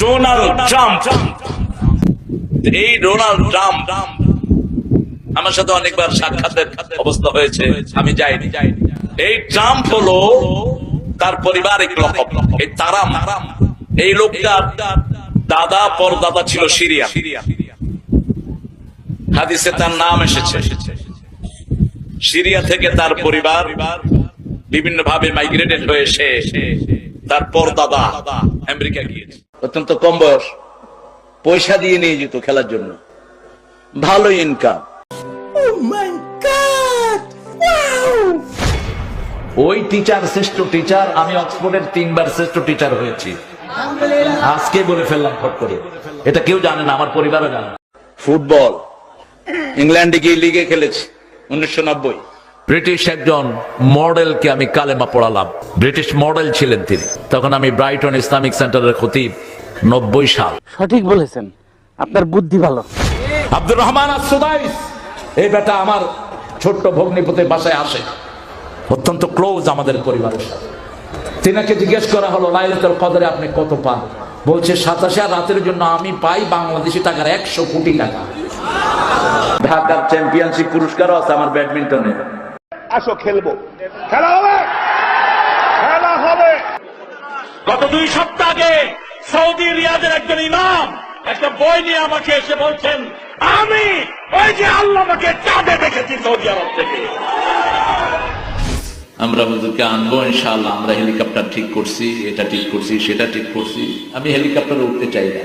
Donald Trump. এই Donald Trump আমার সাথে অনেকবার সাক্ষাতের অবস্থা হয়েছে, আমি যাইনি। এই ট্রাম্প হলো তার পরিবার এক লক্ষ, এই তারাম, এই লোকটার দাদা পরদাদা ছিল সিরিয়া। হাদিসে তার নাম এসেছে। সিরিয়া থেকে তার পরিবার বিভিন্ন ভাবে মাইগ্রেটেড হয়ে তার পরদাদা আমেরিকা গিয়েছে। অত্যন্ত কম বয়স, পয়সা দিয়ে নিয়ে যেত খেলার জন্য, ভালো ইনকাম। ওই টিচার শ্রেষ্ঠ টিচার, আমি অক্সফোর্ডের 3 বার শ্রেষ্ঠ টিচার হয়েছি। আজকে বলে ফেললাম ফট করে, এটা কেউ জানে না, আমার পরিবারও জানে। ফুটবল ইংল্যান্ডে গিয়ে লিগে খেলেছি 1990। ব্রিটিশ একজন মডেলকে আমি কালেমা পড়ালাম, ব্রিটিশ মডেল ছিলেন তিনি, তখন আমি ব্রাইটন ইসলামিক সেন্টারের খতিব। 90 সাল। সঠিক বলেছেন, আপনার বুদ্ধি ভালো। আব্দুর রহমান আস-সুদাইস, এই বেটা আমার ছোট্ট ভগ্নিপতির বাসায় আসে, অত্যন্ত ক্লোজ আমাদের পরিবারের সাথে। তিনাকে জিজ্ঞেস করা হলো লাইলাতুল কদরে আপনি কত পান? বলছে 87 রাতের জন্য আমি পাই বাংলাদেশি টাকার 100 কোটি টাকা। ঢাকার চ্যাম্পিয়নশিপ পুরস্কারও আছে আমার ব্যাডমিন্টনে। আসো খেলবো, খেলা হবে, খেলা হবে। গত 2 সপ্তাহ আগে সৌদি রিয়াদের একজন ইমাম একটা বই নিয়ে আমাকে এসে বলছেন, আমি ওই যে আল্লাহ আমাকে চাঁদে দেখেছি সৌদি আরব থেকে। আমরা হুজুরকে আনবো ইনশাআল্লাহ। আমরা হেলিকপ্টার ঠিক করছি, এটা ঠিক করছি, সেটা ঠিক করছি। আমি হেলিকপ্টারে উঠতে চাই না,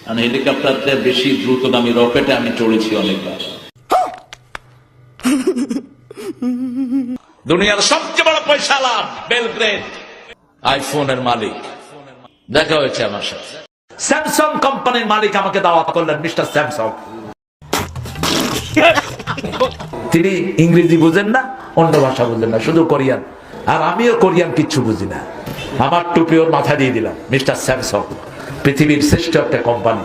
কারণ হেলিকপ্টারতে বেশি দ্রুতগামী রকেটে আমি চড়েছি অনেকবার। দুনিয়ার সবচেয়ে বড় পয়সাওয়ালা বেলগ্রেড আইফোনের মালিক দেখা হয়েছে আমার সাথে। স্যামসাং কোম্পানির মালিক আমাকে দাওয়াত করলেন, মিস্টার স্যামসাং। তিনি ইংরেজি বুঝেন না, অন্য ভাষা বুঝেন না, শুধু কোরিয়ান। আর আমিও কোরিয়ান কিচ্ছু বুঝি না। আমার টুপি ওর মাথা দিয়ে দিলাম, মিস্টার স্যামসাং পৃথিবীর শ্রেষ্ঠ একটা কোম্পানি।